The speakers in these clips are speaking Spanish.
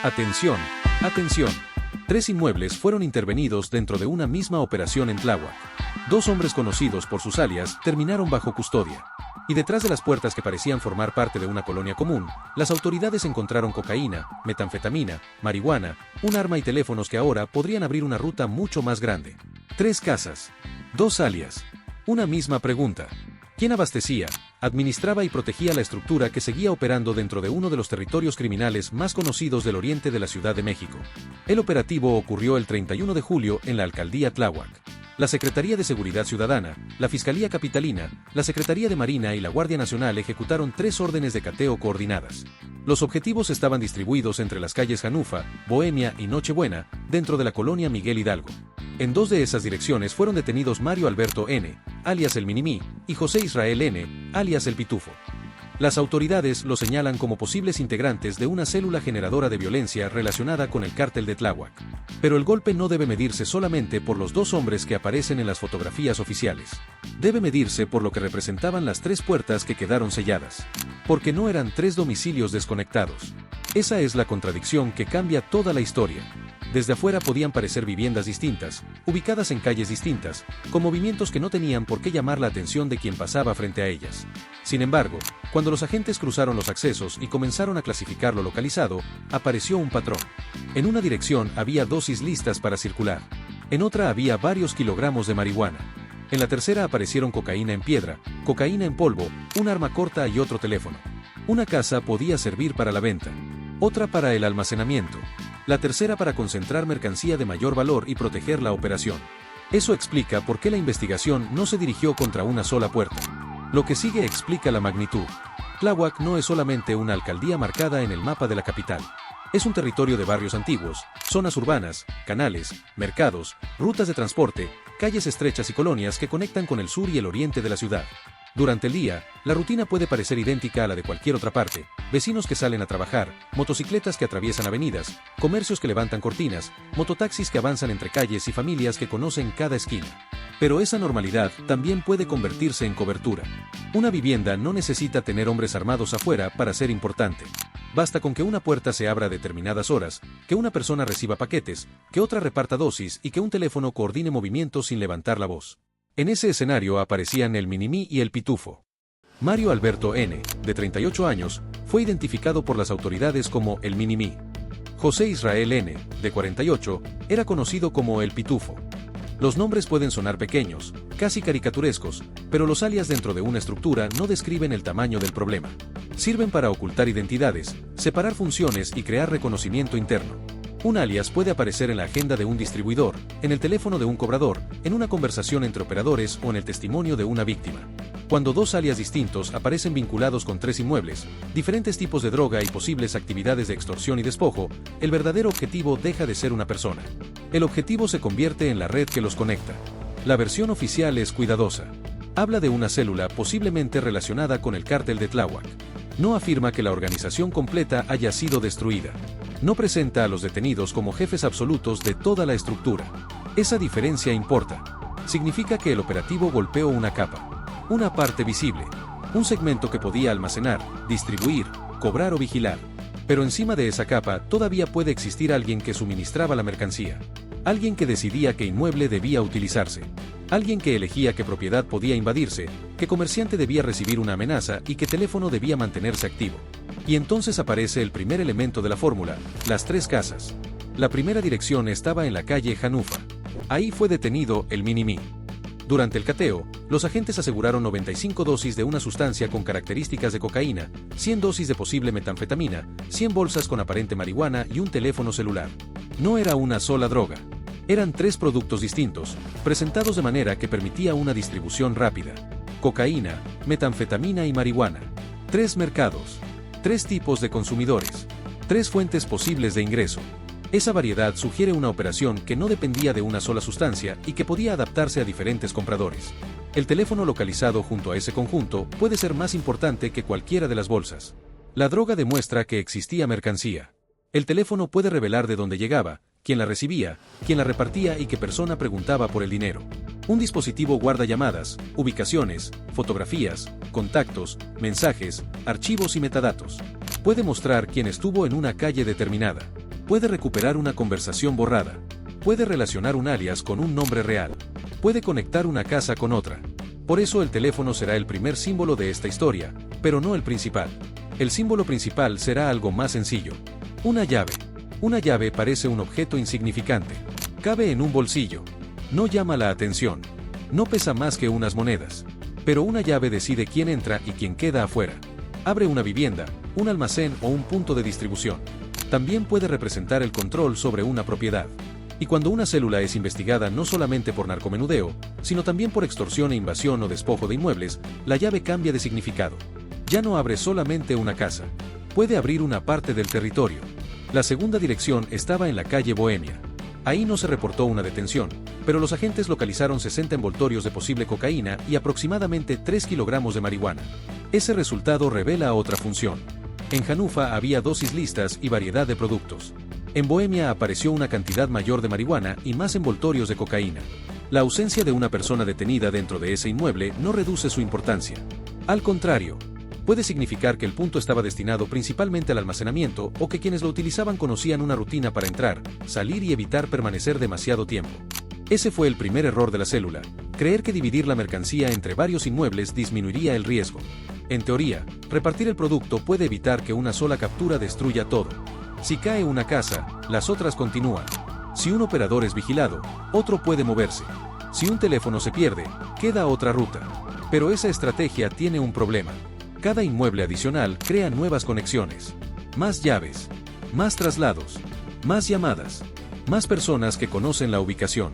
Atención, atención. 3 inmuebles fueron intervenidos dentro de una misma operación en Tláhuac. 2 hombres conocidos por sus alias terminaron bajo custodia. Y detrás de las puertas que parecían formar parte de una colonia común, las autoridades encontraron cocaína, metanfetamina, marihuana, un arma y teléfonos que ahora podrían abrir una ruta mucho más grande. 3 casas. 2 alias. Una misma pregunta. ¿Quién abastecía, administraba y protegía la estructura que seguía operando dentro de uno de los territorios criminales más conocidos del oriente de la Ciudad de México? El operativo ocurrió el 31 de julio en la alcaldía Tláhuac. La Secretaría de Seguridad Ciudadana, la Fiscalía Capitalina, la Secretaría de Marina y la Guardia Nacional ejecutaron 3 órdenes de cateo coordinadas. Los objetivos estaban distribuidos entre las calles Janufa, Bohemia y Nochebuena, dentro de la colonia Miguel Hidalgo. En 2 de esas direcciones fueron detenidos Mario Alberto N., alias el Minimí, y José Israel N., alias el Pitufo. Las autoridades lo señalan como posibles integrantes de una célula generadora de violencia relacionada con el cártel de Tláhuac. Pero el golpe no debe medirse solamente por los 2 hombres que aparecen en las fotografías oficiales. Debe medirse por lo que representaban las 3 puertas que quedaron selladas. Porque no eran 3 domicilios desconectados. Esa es la contradicción que cambia toda la historia. Desde afuera podían parecer viviendas distintas, ubicadas en calles distintas, con movimientos que no tenían por qué llamar la atención de quien pasaba frente a ellas. Sin embargo, cuando los agentes cruzaron los accesos y comenzaron a clasificar lo localizado, apareció un patrón. En una dirección había dosis listas para circular. En otra había varios kilogramos de marihuana. En la tercera aparecieron cocaína en piedra, cocaína en polvo, un arma corta y otro teléfono. Una casa podía servir para la venta, otra para el almacenamiento, la tercera para concentrar mercancía de mayor valor y proteger la operación. Eso explica por qué la investigación no se dirigió contra una sola puerta. Lo que sigue explica la magnitud. Tláhuac no es solamente una alcaldía marcada en el mapa de la capital. Es un territorio de barrios antiguos, zonas urbanas, canales, mercados, rutas de transporte, calles estrechas y colonias que conectan con el sur y el oriente de la ciudad. Durante el día, la rutina puede parecer idéntica a la de cualquier otra parte: vecinos que salen a trabajar, motocicletas que atraviesan avenidas, comercios que levantan cortinas, mototaxis que avanzan entre calles y familias que conocen cada esquina. Pero esa normalidad también puede convertirse en cobertura. Una vivienda no necesita tener hombres armados afuera para ser importante. Basta con que una puerta se abra a determinadas horas, que una persona reciba paquetes, que otra reparta dosis y que un teléfono coordine movimientos sin levantar la voz. En ese escenario aparecían el Minimí y el Pitufo. Mario Alberto N., de 38 años, fue identificado por las autoridades como el Minimí. José Israel N., de 48, era conocido como el Pitufo. Los nombres pueden sonar pequeños, casi caricaturescos, pero los alias dentro de una estructura no describen el tamaño del problema. Sirven para ocultar identidades, separar funciones y crear reconocimiento interno. Un alias puede aparecer en la agenda de un distribuidor, en el teléfono de un cobrador, en una conversación entre operadores o en el testimonio de una víctima. Cuando 2 alias distintos aparecen vinculados con 3 inmuebles, diferentes tipos de droga y posibles actividades de extorsión y despojo, el verdadero objetivo deja de ser una persona. El objetivo se convierte en la red que los conecta. La versión oficial es cuidadosa. Habla de una célula posiblemente relacionada con el cártel de Tláhuac. No afirma que la organización completa haya sido destruida. No presenta a los detenidos como jefes absolutos de toda la estructura. Esa diferencia importa. Significa que el operativo golpeó una capa. Una parte visible. Un segmento que podía almacenar, distribuir, cobrar o vigilar. Pero encima de esa capa todavía puede existir alguien que suministraba la mercancía. Alguien que decidía qué inmueble debía utilizarse. Alguien que elegía qué propiedad podía invadirse, qué comerciante debía recibir una amenaza y qué teléfono debía mantenerse activo. Y entonces aparece el primer elemento de la fórmula: las 3 casas. La primera dirección estaba en la calle Janufa. Ahí fue detenido el Minimí. Durante el cateo, los agentes aseguraron 95 dosis de una sustancia con características de cocaína, 100 dosis de posible metanfetamina, 100 bolsas con aparente marihuana y un teléfono celular. No era una sola droga. Eran 3 productos distintos, presentados de manera que permitía una distribución rápida. Cocaína, metanfetamina y marihuana. 3 mercados. 3 tipos de consumidores. 3 fuentes posibles de ingreso. Esa variedad sugiere una operación que no dependía de una sola sustancia y que podía adaptarse a diferentes compradores. El teléfono localizado junto a ese conjunto puede ser más importante que cualquiera de las bolsas. La droga demuestra que existía mercancía. El teléfono puede revelar de dónde llegaba, quién la recibía, quién la repartía y qué persona preguntaba por el dinero. Un dispositivo guarda llamadas, ubicaciones, fotografías, contactos, mensajes, archivos y metadatos. Puede mostrar quién estuvo en una calle determinada. Puede recuperar una conversación borrada. Puede relacionar un alias con un nombre real. Puede conectar una casa con otra. Por eso el teléfono será el primer símbolo de esta historia, pero no el principal. El símbolo principal será algo más sencillo. Una llave. Una llave parece un objeto insignificante. Cabe en un bolsillo. No llama la atención. No pesa más que unas monedas. Pero una llave decide quién entra y quién queda afuera. Abre una vivienda, un almacén o un punto de distribución. También puede representar el control sobre una propiedad. Y cuando una célula es investigada no solamente por narcomenudeo, sino también por extorsión e invasión o despojo de inmuebles, la llave cambia de significado. Ya no abre solamente una casa. Puede abrir una parte del territorio. La segunda dirección estaba en la calle Bohemia. Ahí no se reportó una detención, pero los agentes localizaron 60 envoltorios de posible cocaína y aproximadamente 3 kilogramos de marihuana. Ese resultado revela otra función. En Hanufa había dosis listas y variedad de productos. En Bohemia apareció una cantidad mayor de marihuana y más envoltorios de cocaína. La ausencia de una persona detenida dentro de ese inmueble no reduce su importancia. Al contrario, puede significar que el punto estaba destinado principalmente al almacenamiento o que quienes lo utilizaban conocían una rutina para entrar, salir y evitar permanecer demasiado tiempo. Ese fue el primer error de la célula, creer que dividir la mercancía entre varios inmuebles disminuiría el riesgo. En teoría, repartir el producto puede evitar que una sola captura destruya todo. Si cae una casa, las otras continúan. Si un operador es vigilado, otro puede moverse. Si un teléfono se pierde, queda otra ruta. Pero esa estrategia tiene un problema. Cada inmueble adicional crea nuevas conexiones. Más llaves, más traslados, más llamadas, más personas que conocen la ubicación,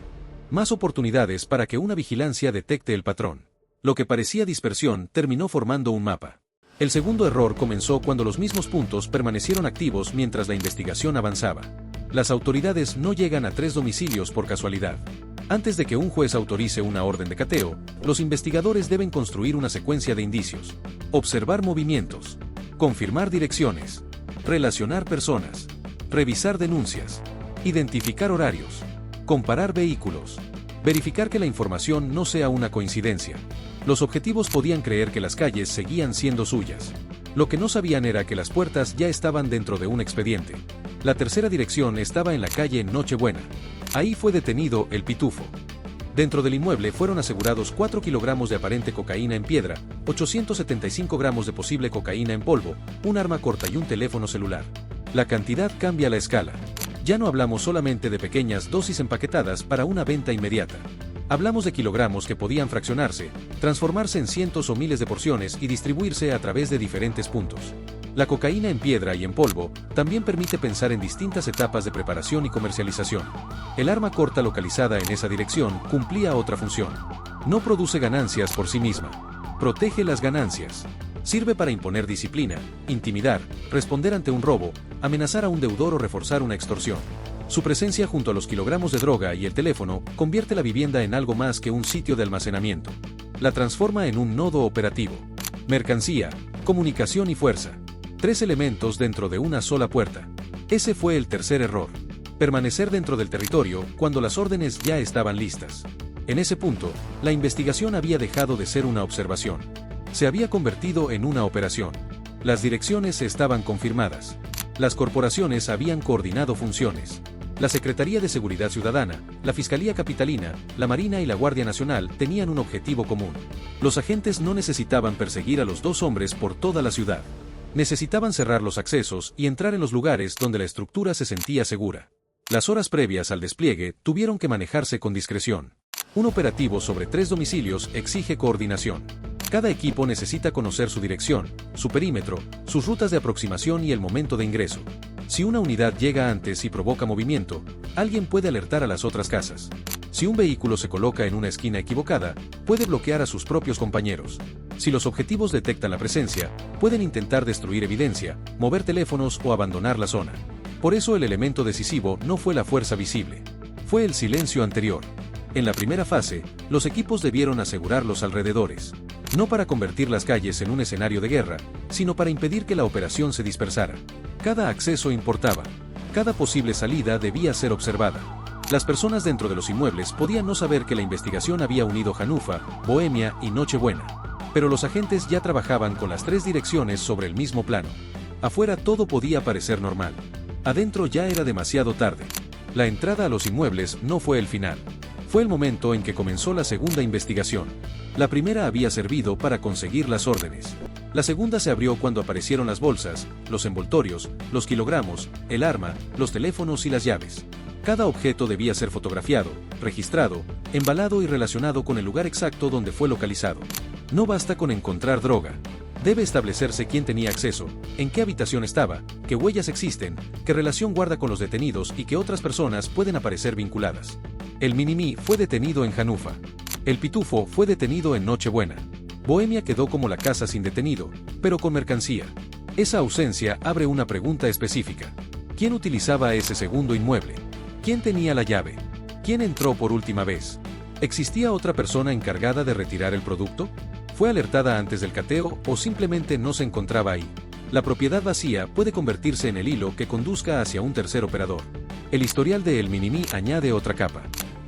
más oportunidades para que una vigilancia detecte el patrón. Lo que parecía dispersión terminó formando un mapa. El segundo error comenzó cuando los mismos puntos permanecieron activos mientras la investigación avanzaba. Las autoridades no llegan a 3 domicilios por casualidad. Antes de que un juez autorice una orden de cateo, los investigadores deben construir una secuencia de indicios, observar movimientos, confirmar direcciones, relacionar personas, revisar denuncias, identificar horarios, comparar vehículos, verificar que la información no sea una coincidencia. Los objetivos podían creer que las calles seguían siendo suyas. Lo que no sabían era que las puertas ya estaban dentro de un expediente. La tercera dirección estaba en la calle Nochebuena. Ahí fue detenido el Pitufo. Dentro del inmueble fueron asegurados 4 kilogramos de aparente cocaína en piedra, 875 gramos de posible cocaína en polvo, un arma corta y un teléfono celular. La cantidad cambia la escala. Ya no hablamos solamente de pequeñas dosis empaquetadas para una venta inmediata. Hablamos de kilogramos que podían fraccionarse, transformarse en cientos o miles de porciones y distribuirse a través de diferentes puntos. La cocaína en piedra y en polvo también permite pensar en distintas etapas de preparación y comercialización. El arma corta localizada en esa dirección cumplía otra función. No produce ganancias por sí misma. Protege las ganancias. Sirve para imponer disciplina, intimidar, responder ante un robo, amenazar a un deudor o reforzar una extorsión. Su presencia junto a los kilogramos de droga y el teléfono convierte la vivienda en algo más que un sitio de almacenamiento. La transforma en un nodo operativo. Mercancía, comunicación y fuerza. 3 elementos dentro de una sola puerta. Ese fue el tercer error. Permanecer dentro del territorio cuando las órdenes ya estaban listas. En ese punto, la investigación había dejado de ser una observación. Se había convertido en una operación. Las direcciones estaban confirmadas. Las corporaciones habían coordinado funciones. La Secretaría de Seguridad Ciudadana, la Fiscalía Capitalina, la Marina y la Guardia Nacional tenían un objetivo común. Los agentes no necesitaban perseguir a los 2 hombres por toda la ciudad. Necesitaban cerrar los accesos y entrar en los lugares donde la estructura se sentía segura. Las horas previas al despliegue tuvieron que manejarse con discreción. Un operativo sobre 3 domicilios exige coordinación. Cada equipo necesita conocer su dirección, su perímetro, sus rutas de aproximación y el momento de ingreso. Si una unidad llega antes y provoca movimiento, alguien puede alertar a las otras casas. Si un vehículo se coloca en una esquina equivocada, puede bloquear a sus propios compañeros. Si los objetivos detectan la presencia, pueden intentar destruir evidencia, mover teléfonos o abandonar la zona. Por eso el elemento decisivo no fue la fuerza visible. Fue el silencio anterior. En la primera fase, los equipos debieron asegurar los alrededores. No para convertir las calles en un escenario de guerra, sino para impedir que la operación se dispersara. Cada acceso importaba. Cada posible salida debía ser observada. Las personas dentro de los inmuebles podían no saber que la investigación había unido Hanufa, Bohemia y Nochebuena. Pero los agentes ya trabajaban con las 3 direcciones sobre el mismo plano. Afuera todo podía parecer normal. Adentro ya era demasiado tarde. La entrada a los inmuebles no fue el final. Fue el momento en que comenzó la segunda investigación. La primera había servido para conseguir las órdenes. La segunda se abrió cuando aparecieron las bolsas, los envoltorios, los kilogramos, el arma, los teléfonos y las llaves. Cada objeto debía ser fotografiado, registrado, embalado y relacionado con el lugar exacto donde fue localizado. No basta con encontrar droga. Debe establecerse quién tenía acceso, en qué habitación estaba, qué huellas existen, qué relación guarda con los detenidos y qué otras personas pueden aparecer vinculadas. El Minimi fue detenido en Hannover. El Pitufo fue detenido en Nochebuena. Bohemia quedó como la casa sin detenido, pero con mercancía. Esa ausencia abre una pregunta específica. ¿Quién utilizaba ese segundo inmueble? ¿Quién tenía la llave? ¿Quién entró por última vez? ¿Existía otra persona encargada de retirar el producto? ¿Fue alertada antes del cateo o simplemente no se encontraba ahí? La propiedad vacía puede convertirse en el hilo que conduzca hacia un tercer operador. El historial de El Minimi añade otra capa.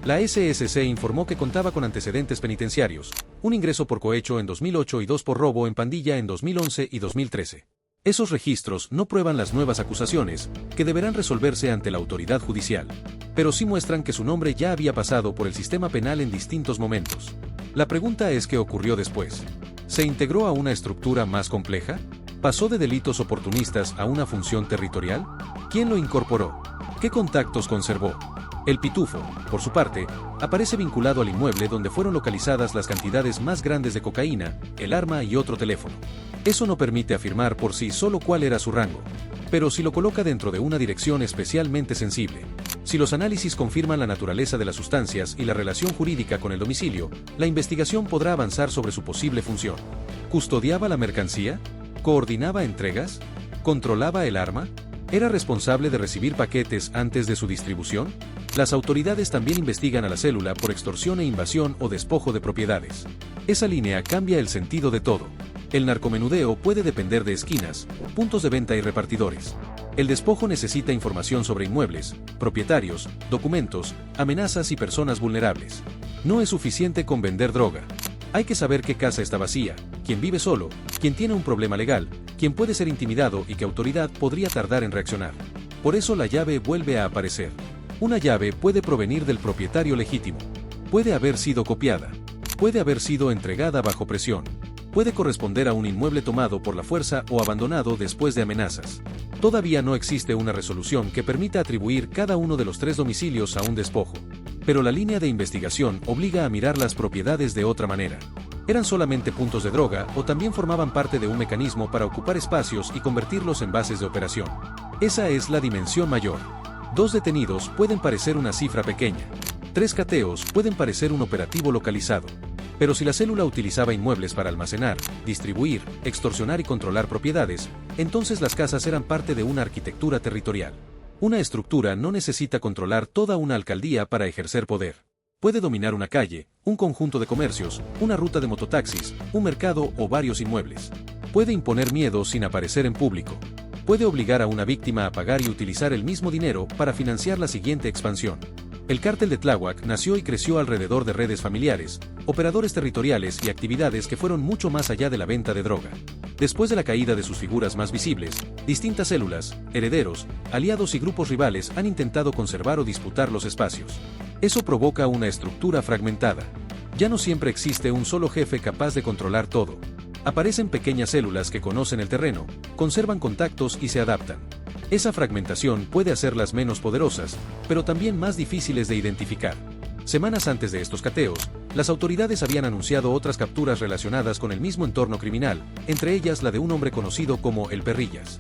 La SSC informó que contaba con antecedentes penitenciarios, un ingreso por cohecho en 2008 y dos por robo en pandilla en 2011 y 2013. Esos registros no prueban las nuevas acusaciones, que deberán resolverse ante la autoridad judicial, pero sí muestran que su nombre ya había pasado por el sistema penal en distintos momentos. La pregunta es qué ocurrió después. ¿Se integró a una estructura más compleja? ¿Pasó de delitos oportunistas a una función territorial? ¿Quién lo incorporó? ¿Qué contactos conservó? El Pitufo, por su parte, aparece vinculado al inmueble donde fueron localizadas las cantidades más grandes de cocaína, el arma y otro teléfono. Eso no permite afirmar por sí solo cuál era su rango, pero sí lo coloca dentro de una dirección especialmente sensible. Si los análisis confirman la naturaleza de las sustancias y la relación jurídica con el domicilio, la investigación podrá avanzar sobre su posible función. ¿Custodiaba la mercancía? ¿Coordinaba entregas? ¿Controlaba el arma? ¿Era responsable de recibir paquetes antes de su distribución? Las autoridades también investigan a la célula por extorsión e invasión o despojo de propiedades. Esa línea cambia el sentido de todo. El narcomenudeo puede depender de esquinas, puntos de venta y repartidores. El despojo necesita información sobre inmuebles, propietarios, documentos, amenazas y personas vulnerables. No es suficiente con vender droga. Hay que saber qué casa está vacía, quién vive solo, quién tiene un problema legal, quién puede ser intimidado y qué autoridad podría tardar en reaccionar. Por eso la llave vuelve a aparecer. Una llave puede provenir del propietario legítimo. Puede haber sido copiada. Puede haber sido entregada bajo presión. Puede corresponder a un inmueble tomado por la fuerza o abandonado después de amenazas. Todavía no existe una resolución que permita atribuir cada uno de los tres domicilios a un despojo. Pero la línea de investigación obliga a mirar las propiedades de otra manera. ¿Eran solamente puntos de droga o también formaban parte de un mecanismo para ocupar espacios y convertirlos en bases de operación? Esa es la dimensión mayor. 2 detenidos pueden parecer una cifra pequeña. 3 cateos pueden parecer un operativo localizado. Pero si la célula utilizaba inmuebles para almacenar, distribuir, extorsionar y controlar propiedades, entonces las casas eran parte de una arquitectura territorial. Una estructura no necesita controlar toda una alcaldía para ejercer poder. Puede dominar una calle, un conjunto de comercios, una ruta de mototaxis, un mercado o varios inmuebles. Puede imponer miedo sin aparecer en público. Puede obligar a una víctima a pagar y utilizar el mismo dinero para financiar la siguiente expansión. El cártel de Tláhuac nació y creció alrededor de redes familiares, operadores territoriales y actividades que fueron mucho más allá de la venta de droga. Después de la caída de sus figuras más visibles, distintas células, herederos, aliados y grupos rivales han intentado conservar o disputar los espacios. Eso provoca una estructura fragmentada. Ya no siempre existe un solo jefe capaz de controlar todo. Aparecen pequeñas células que conocen el terreno, conservan contactos y se adaptan. Esa fragmentación puede hacerlas menos poderosas, pero también más difíciles de identificar. Semanas antes de estos cateos, las autoridades habían anunciado otras capturas relacionadas con el mismo entorno criminal, entre ellas la de un hombre conocido como El Perrillas.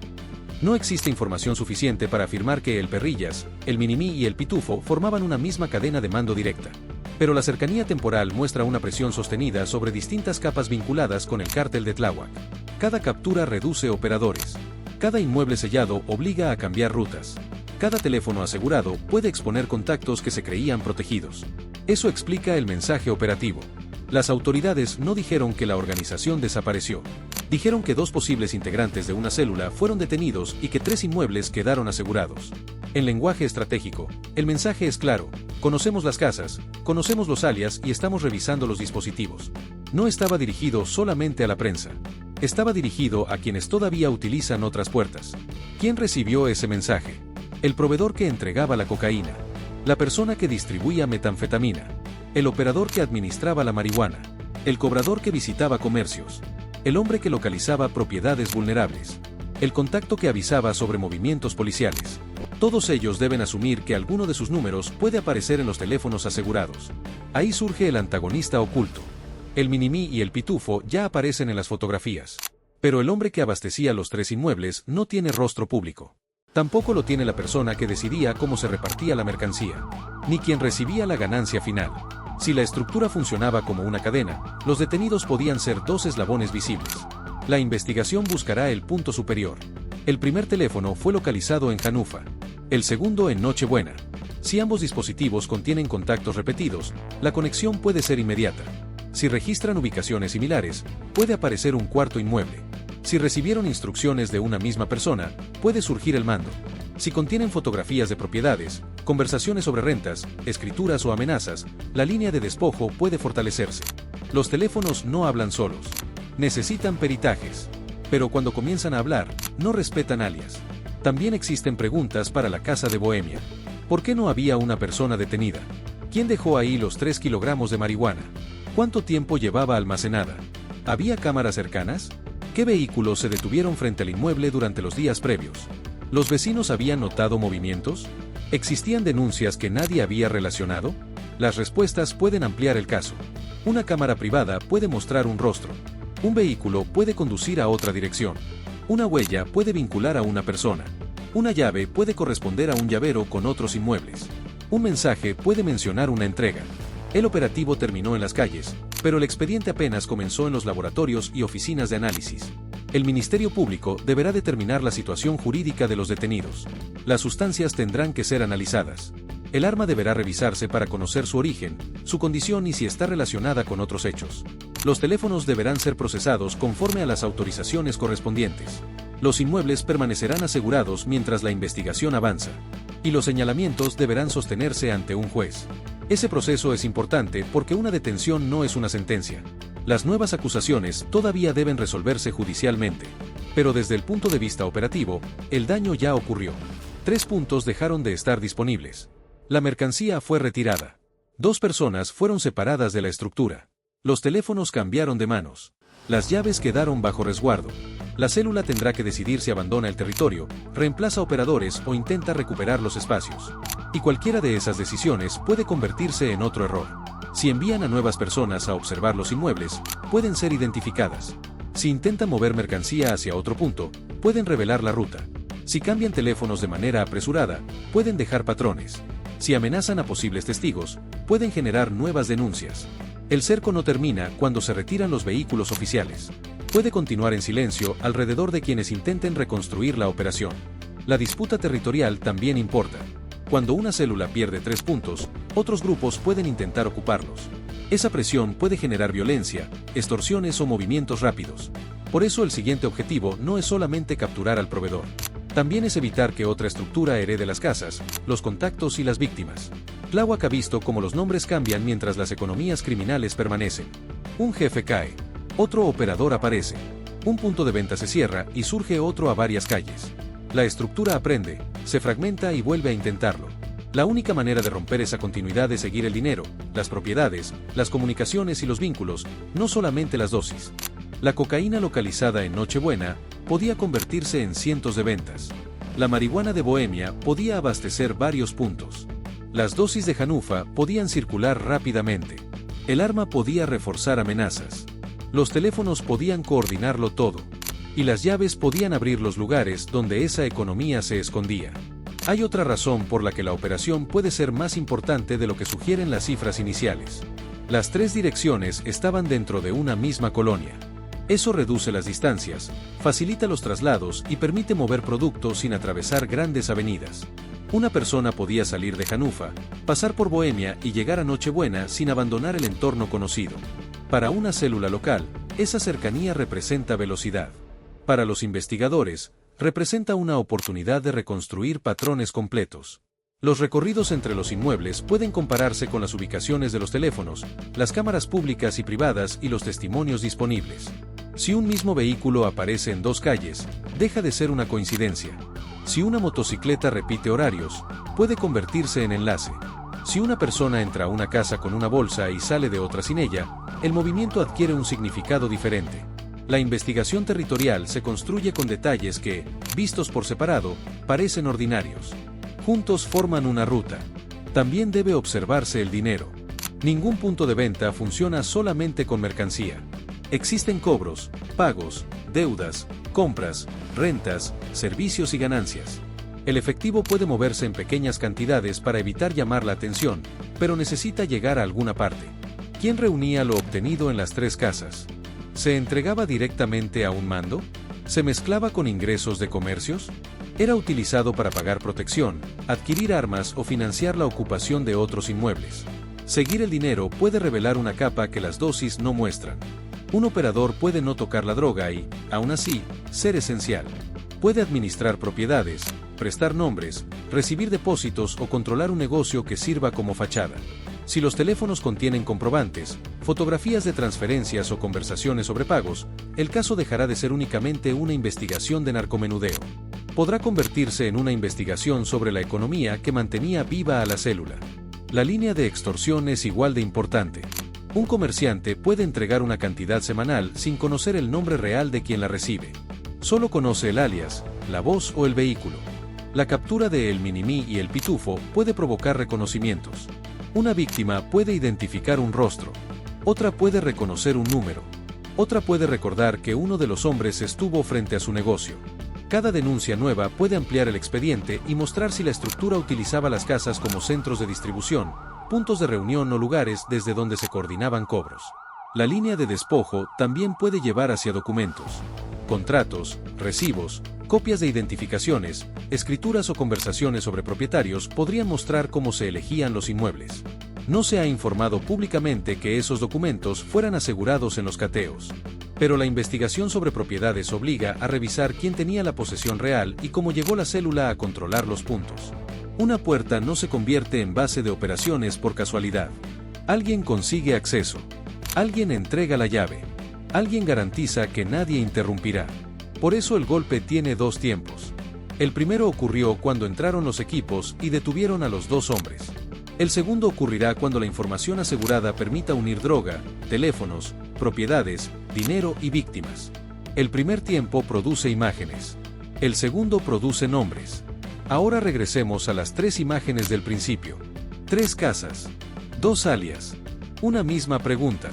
No existe información suficiente para afirmar que El Perrillas, El Minimi y El Pitufo formaban una misma cadena de mando directa. Pero la cercanía temporal muestra una presión sostenida sobre distintas capas vinculadas con el cártel de Tláhuac. Cada captura reduce operadores. Cada inmueble sellado obliga a cambiar rutas. Cada teléfono asegurado puede exponer contactos que se creían protegidos. Eso explica el mensaje operativo. Las autoridades no dijeron que la organización desapareció. Dijeron que 2 posibles integrantes de una célula fueron detenidos y que 3 inmuebles quedaron asegurados. En lenguaje estratégico, el mensaje es claro: conocemos las casas, conocemos los alias y estamos revisando los dispositivos. No estaba dirigido solamente a la prensa. Estaba dirigido a quienes todavía utilizan otras puertas. ¿Quién recibió ese mensaje? el proveedor que entregaba la cocaína, la persona que distribuía metanfetamina, el operador que administraba la marihuana, el cobrador que visitaba comercios, el hombre que localizaba propiedades vulnerables, el contacto que avisaba sobre movimientos policiales. Todos ellos deben asumir que alguno de sus números puede aparecer en los teléfonos asegurados. Ahí surge el antagonista oculto. El Minimí y el Pitufo ya aparecen en las fotografías. Pero el hombre que abastecía los 3 inmuebles no tiene rostro público. Tampoco lo tiene la persona que decidía cómo se repartía la mercancía, ni quien recibía la ganancia final. Si la estructura funcionaba como una cadena, los detenidos podían ser 2 eslabones visibles. La investigación buscará el punto superior. El primer teléfono fue localizado en Janufa, el segundo en Nochebuena. Si ambos dispositivos contienen contactos repetidos, la conexión puede ser inmediata. Si registran ubicaciones similares, puede aparecer un cuarto inmueble. Si recibieron instrucciones de una misma persona, puede surgir el mando. Si contienen fotografías de propiedades, conversaciones sobre rentas, escrituras o amenazas, la línea de despojo puede fortalecerse. Los teléfonos no hablan solos. Necesitan peritajes. Pero cuando comienzan a hablar, no respetan alias. También existen preguntas para la casa de Bohemia. ¿Por qué no había una persona detenida? ¿Quién dejó ahí los 3 kilogramos de marihuana? ¿Cuánto tiempo llevaba almacenada? ¿Había cámaras cercanas? ¿Qué vehículos se detuvieron frente al inmueble durante los días previos? ¿Los vecinos habían notado movimientos? ¿Existían denuncias que nadie había relacionado? Las respuestas pueden ampliar el caso. Una cámara privada puede mostrar un rostro. Un vehículo puede conducir a otra dirección. Una huella puede vincular a una persona. Una llave puede corresponder a un llavero con otros inmuebles. Un mensaje puede mencionar una entrega. El operativo terminó en las calles, pero el expediente apenas comenzó en los laboratorios y oficinas de análisis. El Ministerio Público deberá determinar la situación jurídica de los detenidos. Las sustancias tendrán que ser analizadas. El arma deberá revisarse para conocer su origen, su condición y si está relacionada con otros hechos. Los teléfonos deberán ser procesados conforme a las autorizaciones correspondientes. Los inmuebles permanecerán asegurados mientras la investigación avanza. Y los señalamientos deberán sostenerse ante un juez. Ese proceso es importante porque una detención no es una sentencia. Las nuevas acusaciones todavía deben resolverse judicialmente. Pero desde el punto de vista operativo, el daño ya ocurrió. 3 puntos dejaron de estar disponibles. La mercancía fue retirada. 2 personas fueron separadas de la estructura. Los teléfonos cambiaron de manos. Las llaves quedaron bajo resguardo. La célula tendrá que decidir si abandona el territorio, reemplaza operadores o intenta recuperar los espacios. Y cualquiera de esas decisiones puede convertirse en otro error. Si envían a nuevas personas a observar los inmuebles, pueden ser identificadas. Si intentan mover mercancía hacia otro punto, pueden revelar la ruta. Si cambian teléfonos de manera apresurada, pueden dejar patrones. Si amenazan a posibles testigos, pueden generar nuevas denuncias. El cerco no termina cuando se retiran los vehículos oficiales. Puede continuar en silencio alrededor de quienes intenten reconstruir la operación. La disputa territorial también importa. Cuando una célula pierde 3 puntos, otros grupos pueden intentar ocuparlos. Esa presión puede generar violencia, extorsiones o movimientos rápidos. Por eso el siguiente objetivo no es solamente capturar al proveedor. También es evitar que otra estructura herede las casas, los contactos y las víctimas. Tláhuac ha visto cómo los nombres cambian mientras las economías criminales permanecen. Un jefe cae. Otro operador aparece. Un punto de venta se cierra y surge otro a varias calles. La estructura aprende, se fragmenta y vuelve a intentarlo. La única manera de romper esa continuidad es seguir el dinero, las propiedades, las comunicaciones y los vínculos, no solamente las dosis. La cocaína localizada en Nochebuena podía convertirse en cientos de ventas. La marihuana de Bohemia podía abastecer varios puntos. Las dosis de Janufa podían circular rápidamente. El arma podía reforzar amenazas. Los teléfonos podían coordinarlo todo. Y las llaves podían abrir los lugares donde esa economía se escondía. Hay otra razón por la que la operación puede ser más importante de lo que sugieren las cifras iniciales. Las 3 direcciones estaban dentro de una misma colonia. Eso reduce las distancias, facilita los traslados y permite mover productos sin atravesar grandes avenidas. Una persona podía salir de Janufa, pasar por Bohemia y llegar a Nochebuena sin abandonar el entorno conocido. Para una célula local, esa cercanía representa velocidad. Para los investigadores, representa una oportunidad de reconstruir patrones completos. Los recorridos entre los inmuebles pueden compararse con las ubicaciones de los teléfonos, las cámaras públicas y privadas y los testimonios disponibles. Si un mismo vehículo aparece en 2 calles, deja de ser una coincidencia. Si una motocicleta repite horarios, puede convertirse en enlace. Si una persona entra a una casa con una bolsa y sale de otra sin ella, el movimiento adquiere un significado diferente. La investigación territorial se construye con detalles que, vistos por separado, parecen ordinarios. Juntos forman una ruta. También debe observarse el dinero. Ningún punto de venta funciona solamente con mercancía. Existen cobros, pagos, deudas, compras, rentas, servicios y ganancias. El efectivo puede moverse en pequeñas cantidades para evitar llamar la atención, pero necesita llegar a alguna parte. ¿Quién reunía lo obtenido en las tres casas? ¿Se entregaba directamente a un mando? ¿Se mezclaba con ingresos de comercios? ¿Era utilizado para pagar protección, adquirir armas o financiar la ocupación de otros inmuebles? Seguir el dinero puede revelar una capa que las dosis no muestran. Un operador puede no tocar la droga y, aún así, ser esencial. Puede administrar propiedades, prestar nombres, recibir depósitos o controlar un negocio que sirva como fachada. Si los teléfonos contienen comprobantes, fotografías de transferencias o conversaciones sobre pagos, el caso dejará de ser únicamente una investigación de narcomenudeo. Podrá convertirse en una investigación sobre la economía que mantenía viva a la célula. La línea de extorsión es igual de importante. Un comerciante puede entregar una cantidad semanal sin conocer el nombre real de quien la recibe. Solo conoce el alias, la voz o el vehículo. La captura de El Minimí y El Pitufo puede provocar reconocimientos. Una víctima puede identificar un rostro. Otra puede reconocer un número. Otra puede recordar que uno de los hombres estuvo frente a su negocio. Cada denuncia nueva puede ampliar el expediente y mostrar si la estructura utilizaba las casas como centros de distribución, puntos de reunión o lugares desde donde se coordinaban cobros. La línea de despojo también puede llevar hacia documentos. Contratos, recibos, copias de identificaciones, escrituras o conversaciones sobre propietarios podrían mostrar cómo se elegían los inmuebles. No se ha informado públicamente que esos documentos fueran asegurados en los cateos. Pero la investigación sobre propiedades obliga a revisar quién tenía la posesión real y cómo llegó la célula a controlar los puntos. Una puerta no se convierte en base de operaciones por casualidad. Alguien consigue acceso. Alguien entrega la llave. Alguien garantiza que nadie interrumpirá. Por eso el golpe tiene dos tiempos. El primero ocurrió cuando entraron los equipos y detuvieron a los dos hombres. El segundo ocurrirá cuando la información asegurada permita unir droga, teléfonos, propiedades, dinero y víctimas. El primer tiempo produce imágenes. El segundo produce nombres. Ahora regresemos a las tres imágenes del principio. Tres casas. Dos alias. Una misma pregunta.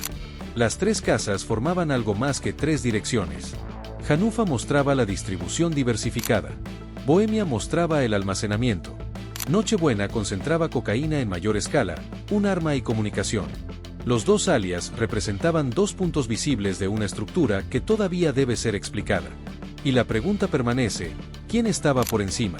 Las tres casas formaban algo más que tres direcciones. Hanufa mostraba la distribución diversificada. Bohemia mostraba el almacenamiento. Nochebuena concentraba cocaína en mayor escala, un arma y comunicación. Los dos alias representaban dos puntos visibles de una estructura que todavía debe ser explicada. Y la pregunta permanece, ¿quién estaba por encima?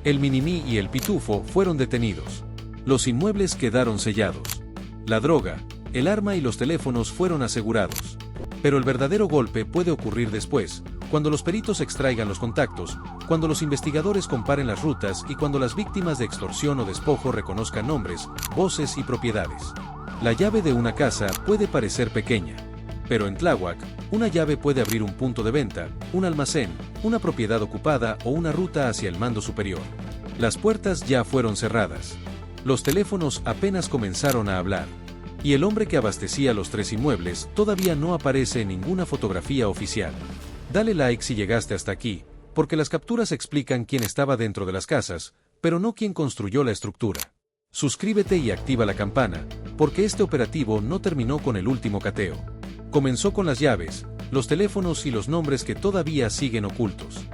El Minimí y el Pitufo fueron detenidos. Los inmuebles quedaron sellados. La droga, el arma y los teléfonos fueron asegurados. Pero el verdadero golpe puede ocurrir después, cuando los peritos extraigan los contactos, cuando los investigadores comparen las rutas y cuando las víctimas de extorsión o despojo reconozcan nombres, voces y propiedades. La llave de una casa puede parecer pequeña, pero en Tláhuac, una llave puede abrir un punto de venta, un almacén, una propiedad ocupada o una ruta hacia el mando superior. Las puertas ya fueron cerradas. Los teléfonos apenas comenzaron a hablar. Y el hombre que abastecía los tres inmuebles todavía no aparece en ninguna fotografía oficial. Dale like si llegaste hasta aquí, porque las capturas explican quién estaba dentro de las casas, pero no quién construyó la estructura. Suscríbete y activa la campana, porque este operativo no terminó con el último cateo. Comenzó con las llaves, los teléfonos y los nombres que todavía siguen ocultos.